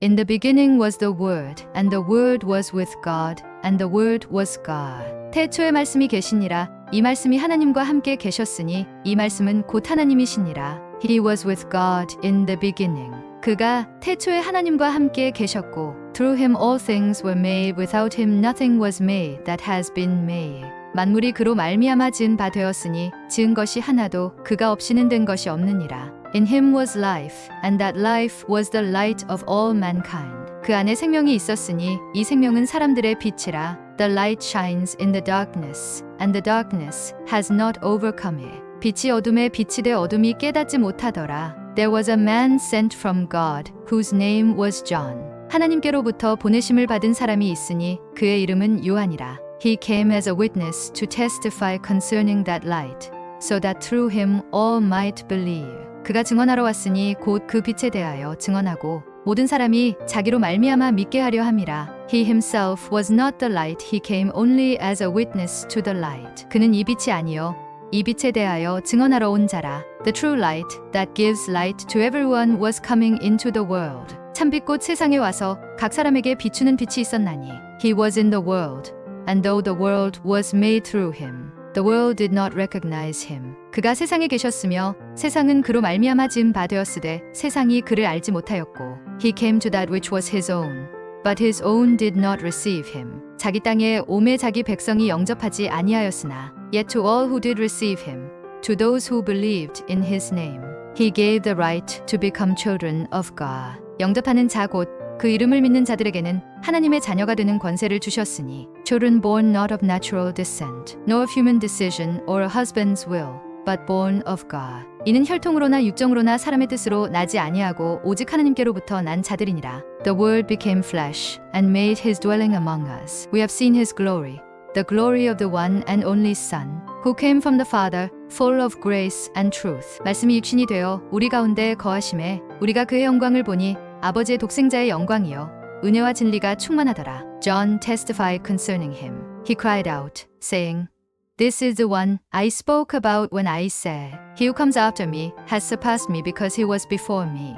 In the beginning was the Word, and the Word was with God, and the Word was God. 태초에 말씀이 계시니라. 이 말씀이 하나님과 함께 계셨으니 이 말씀은 곧 하나님이시니라. He was with God in the beginning. 그가 태초에 하나님과 함께 계셨고 Through him all things were made, without him nothing was made that has been made. 만물이 그로 말미암아 지은 바 되었으니 지은 것이 하나도 그가 없이는 된 것이 없느니라. In him was life, and that life was the light of all mankind. 그 안에 생명이 있었으니 이 생명은 사람들의 빛이라. The light shines in the darkness, and the darkness has not overcome it. 빛이 어둠에 비치되 어둠이 깨닫지 못하더라. There was a man sent from God, whose name was John. 하나님께로부터 보내심을 받은 사람이 있으니 그의 이름은 요한이라. He came as a witness to testify concerning that light, so that through him all might believe. 그가 증언하러 왔으니 곧 그 빛에 대하여 증언하고 모든 사람이 자기로 말미암아 믿게 하려 함이라. He himself was not the light, he came only as a witness to the light. 그는 이 빛이 아니요 이 빛에 대하여 증언하러 온 자라. The true light that gives light to everyone was coming into the world. 참빛꽃 세상에 와서 각 사람에게 비추는 빛이 있었나니. He was in the world, and though the world was made through him, the world did not recognize him. 그가 세상에 계셨으며 세상은 그로 말미암아 지은 바 되었으되 세상이 그를 알지 못하였고 He came to that which was his own, but his own did not receive him. 자기 땅에 오매 자기 백성이 영접하지 아니하였으나 Yet to all who did receive him, to those who believed in his name, he gave the right to become children of God. 영접하는 자 곧 그 이름을 믿는 자들에게는 하나님의 자녀가 되는 권세를 주셨으니 Children born not of natural descent, nor of human decision or a husband's will, but born of God. 이는 혈통으로나 육정으로나 사람의 뜻으로 나지 아니하고 오직 하나님께로부터 난 자들이니라. The word became flesh and made his dwelling among us. We have seen his glory, the glory of the one and only Son, who came from the Father, full of grace and truth. 말씀이 육신이 되어 우리 가운데 거하심에 우리가 그의 영광을 보니 아버지의 독생자의 영광이요 은혜와 진리가 충만하더라. John testified concerning him. He cried out, saying, This is the one I spoke about when I said, He who comes after me has surpassed me because he was before me.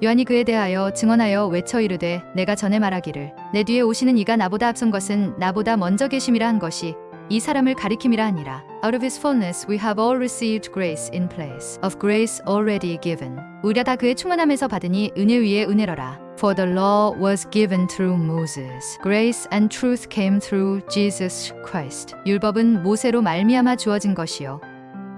요한이 그에 대하여 증언하여 외쳐 이르되 내가 전에 말하기를 내 뒤에 오시는 이가 나보다 앞선 것은 나보다 먼저 계심이라 한 것이 이 사람을 가리킴이라 하니라. Out of his fullness we have all received grace in place of grace already given. 우리가 다 그의 충만함에서 받으니 은혜 위에 은혜로라. For the law was given through Moses. Grace and truth came through Jesus Christ. 율법은 모세로 말미암아 주어진 것이요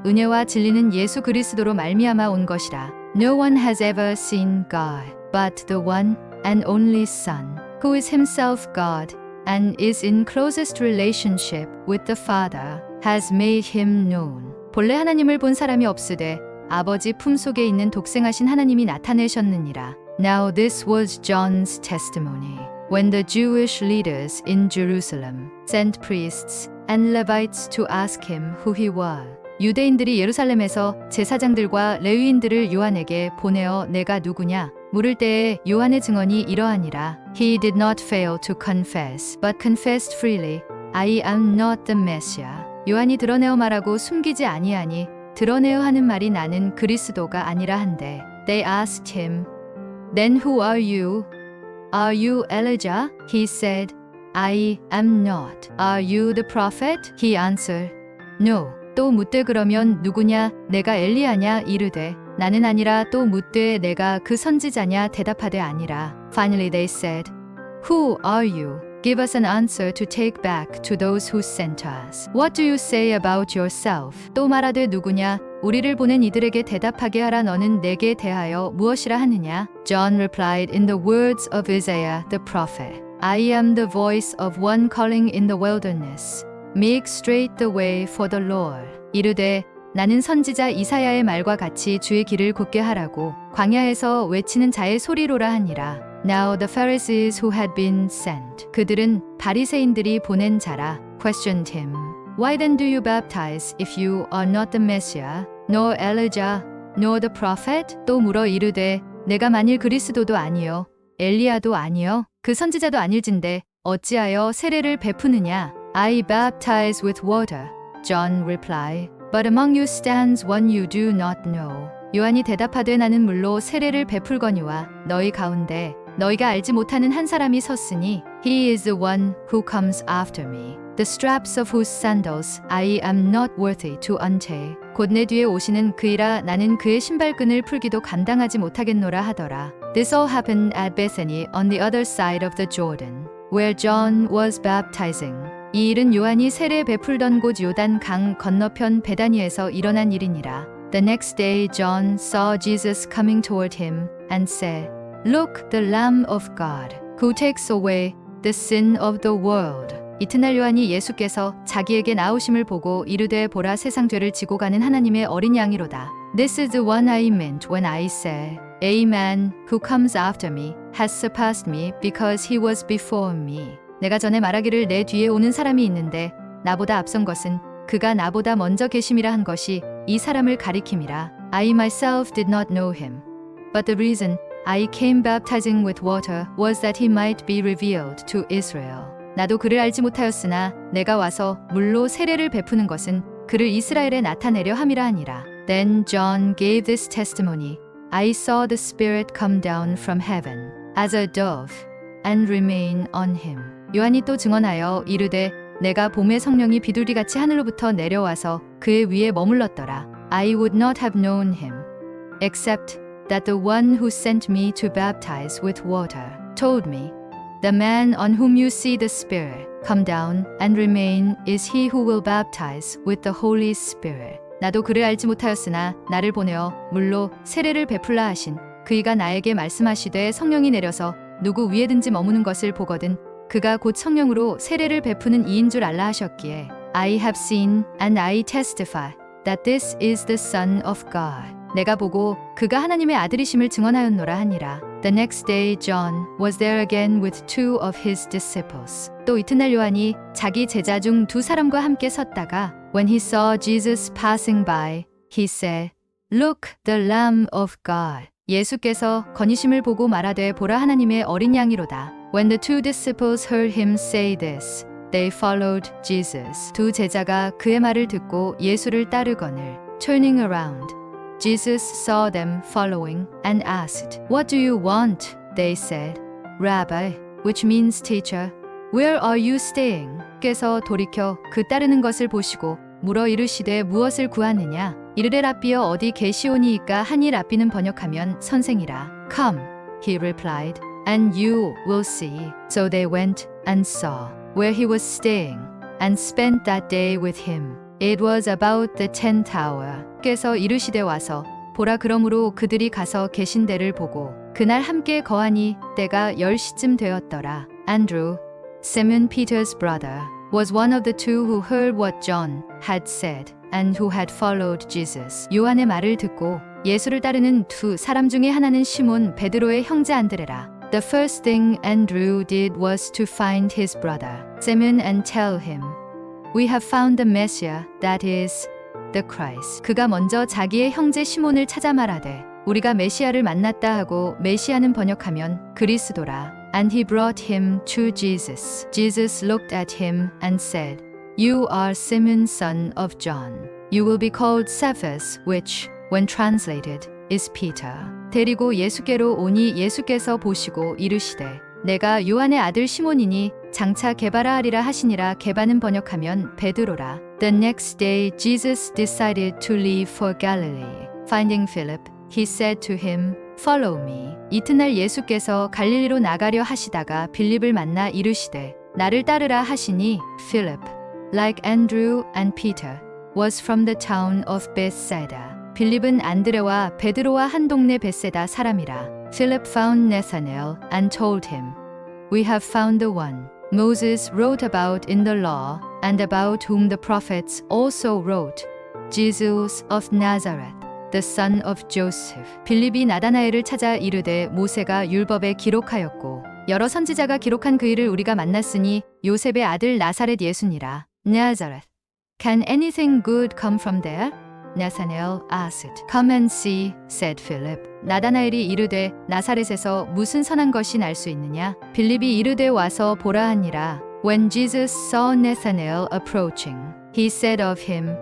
은혜와 진리는 예수 그리스도로 말미암아 온 것이라. No one has ever seen God, but the one and only Son, who is himself God and is in closest relationship with the Father, has made him known. 본래 하나님을 본 사람이 없으되 아버지 품속에 있는 독생하신 하나님이 나타내셨느니라. Now this was John's testimony. When the Jewish leaders in Jerusalem sent priests and Levites to ask him who he was. 유대인들이 예루살렘에서 제사장들과 레위인들을 요한에게 보내어 내가 누구냐 물을 때에 요한의 증언이 이러하니라. He did not fail to confess, but confessed freely, I am not the Messiah. 요한이 드러내어 말하고 숨기지 아니하니 드러내어 하는 말이 나는 그리스도가 아니라 한데. They asked him, Then who are you? Are you Elijah? He said, I am not. Are you the prophet? He answered, No. 또 묻되 그러면 누구냐? 내가 엘리야냐? 이르되 나는 아니라 또 묻되 내가 그 선지자냐? 대답하되 아니라. Finally they said, Who are you? Give us an answer to take back to those who sent us. What do you say about yourself? 또 말하되 누구냐? 우리를 보낸 이들에게 대답하게 하라. 너는 내게 대하여 무엇이라 하느냐? John replied in the words of Isaiah the prophet, I am the voice of one calling in the wilderness. Make straight the way for the Lord. 이르되 나는 선지자 이사야의 말과 같이 주의 길을 굳게 하라고 광야에서 외치는 자의 소리로라 하니라. Now the Pharisees who had been sent. 그들은 바리새인들이 보낸 자라. Questioned him. Why then do you baptize if you are not the Messiah, nor Elijah, nor the prophet? 또 물어 이르되 내가 만일 그리스도도 아니요 엘리야도 아니요 그 선지자도 아닐진데 어찌하여 세례를 베푸느냐? I baptize with water, John replied, but among you stands one you do not know. 요한이 대답하되 나는 물로 세례를 베풀거니와 너희 가운데 너희가 알지 못하는 한 사람이 섰으니 He is the one who comes after me. The straps of whose sandals I am not worthy to untie. 곧 내 뒤에 오시는 그이라 나는 그의 신발끈을 풀기도 감당하지 못하겠노라 하더라. This all happened at Bethany on the other side of the Jordan, where John was baptizing. 이 일은 요한이 세례 베풀던 곳 요단 강 건너편 베다니에서 일어난 일이니라. The next day John saw Jesus coming toward him and said, Look, the Lamb of God, who takes away the sin of the world. 이튿날 요한이 예수께서 자기에게 나오심을 보고 이르되 보라 세상 죄를 지고 가는 하나님의 어린 양이로다. This is the one I meant when I said, A man who comes after me has surpassed me because he was before me. 내가 전에 말하기를 내 뒤에 오는 사람이 있는데 나보다 앞선 것은 그가 나보다 먼저 계심이라 한 것이 이 사람을 가리킴이라. I myself did not know him, but the reason I came baptizing with water was that he might be revealed to Israel. 나도 그를 알지 못하였으나 내가 와서 물로 세례를 베푸는 것은 그를 이스라엘에 나타내려 함이라 하니라. Then John gave this testimony. I saw the Spirit come down from heaven as a dove and remain on him. 요한이 또 증언하여 이르되 내가 봄의 성령이 비둘기같이 하늘로부터 내려와서 그의 위에 머물렀더라. I would not have known him except that the one who sent me to baptize with water told me, The man on whom you see the Spirit come down and remain is he who will baptize with the Holy Spirit. 나도 그를 알지 못하였으나 나를 보내어 물로 세례를 베풀라 하신 그이가 나에게 말씀하시되 성령이 내려서 누구 위에든지 머무는 것을 보거든 그가 곧 성령으로 세례를 베푸는 이인 줄 알라 하셨기에 I have seen and I testify that this is the Son of God. 내가 보고 그가 하나님의 아들이심을 증언하였노라 하니라. The next day John was there again with two of his disciples. 또 이튿날 요한이 자기 제자 중 두 사람과 함께 섰다가 When he saw Jesus passing by, he said, Look, the Lamb of God. 예수께서 건이심을 보고 말하되 보라 하나님의 어린 양이로다. When the two disciples heard him say this, they followed Jesus. 두 제자가 그의 말을 듣고 예수를 따르거늘. Turning around, Jesus saw them following and asked, What do you want? They said, Rabbi, which means teacher, where are you staying? 께서 돌이켜 그 따르는 것을 보시고 물어 이르시되 무엇을 구하느냐? 이르되 랍비여 어디 계시오니이까 하니 랍비는 번역하면 선생이라. Come, he replied, and you will see. So they went and saw where he was staying and spent that day with him. It was about the 10th hour. 께서 이르시되 와서 보라 그러므로 그들이 가서 계신 데를 보고 그날 함께 거하니 때가 10시쯤 되었더라. Andrew, Simon Peter's brother, was one of the two who heard what John had said and who had followed Jesus. 요한의 말을 듣고 예수를 따르는 두 사람 중에 하나는 시몬 베드로의 형제 안드레라. The first thing Andrew did was to find his brother Simon and tell him, We have found the Messiah, that is, the Christ. 그가 먼저 자기의 형제 시몬을 찾아 말하되 우리가 메시아를 만났다 하고 메시아는 번역하면 그리스도라. And he brought him to Jesus. Jesus looked at him and said, You are Simon son of John. You will be called Cephas, which, when translated, is Peter. 데리고 예수께로 오니 예수께서 보시고 이르시되 내가 요한의 아들 시몬이니 장차 게바라 하리라 하시니라. 게바는 번역하면 베드로라. The next day Jesus decided to leave for Galilee. Finding Philip, he said to him, Follow me. 이튿날 예수께서 갈릴리로 나가려 하시다가 빌립을 만나 이르시되 나를 따르라 하시니 Philip, like Andrew and Peter, was from the town of Bethsaida. 빌립은 안드레와 베드로와 한 동네 베세다 사람이라. Philip found Nathanael and told him, We have found the one Moses wrote about in the law and about whom the prophets also wrote, Jesus of Nazareth, the son of Joseph. 빌립이 나다나엘을 찾아 이르되 모세가 율법에 기록하였고 여러 선지자가 기록한 그 일을 우리가 만났으니 요셉의 아들 나사렛 예수니라. Nazareth. Can anything good come from there? Nathanael asked. Come and see, said Philip. 나다나엘이 이르되 나사렛에서 무슨 선한 것이 날 수 있느냐? 빌립이 이르되 와서 보라 하니라. When Jesus saw Nathanael approaching, he said of him,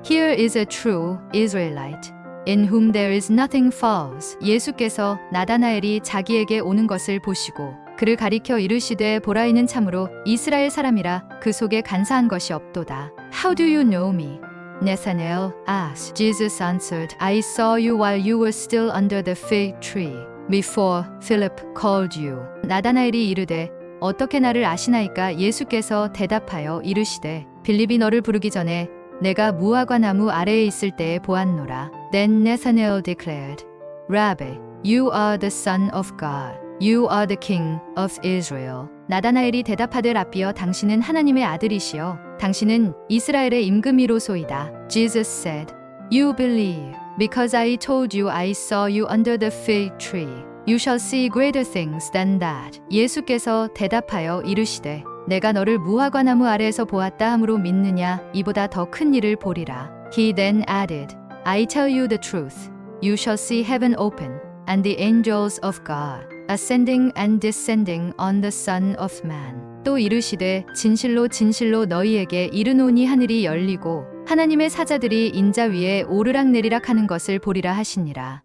Here is a true Israelite, in whom there is nothing false. 예수께서 나다나엘이 자기에게 오는 것을 보시고 그를 가리켜 이르시되 보라 이는 참으로 이스라엘 사람이라 그 속에 간사한 것이 없도다. How do you know me? Nathanael asked. Jesus answered, I saw you while you were still under the fig tree, before Philip called you. 나다나엘이 이르되 어떻게 나를 아시나이까? 예수께서 대답하여 이르시되 빌립이 너를 부르기 전에 내가 무화과 나무 아래에 있을 때에 보았노라. Then Nathanael declared, Rabbi, you are the Son of God. You are the King of Israel. 나다나엘이 대답하되 라삐여 당신은 하나님의 아들이시여 당신은 이스라엘의 임금이로소이다. Jesus said, You believe, because I told you I saw you under the fig tree. You shall see greater things than that. 예수께서 대답하여 이르시되 내가 너를 무화과 나무 아래에서 보았다 함으로 믿느냐? 이보다 더 큰 일을 보리라. He then added, I tell you the truth. You shall see heaven open, and the angels of God ascending and descending on the Son of Man. 또 이르시되 진실로 진실로 너희에게 이르노니 하늘이 열리고 하나님의 사자들이 인자 위에 오르락내리락 하는 것을 보리라 하시니라.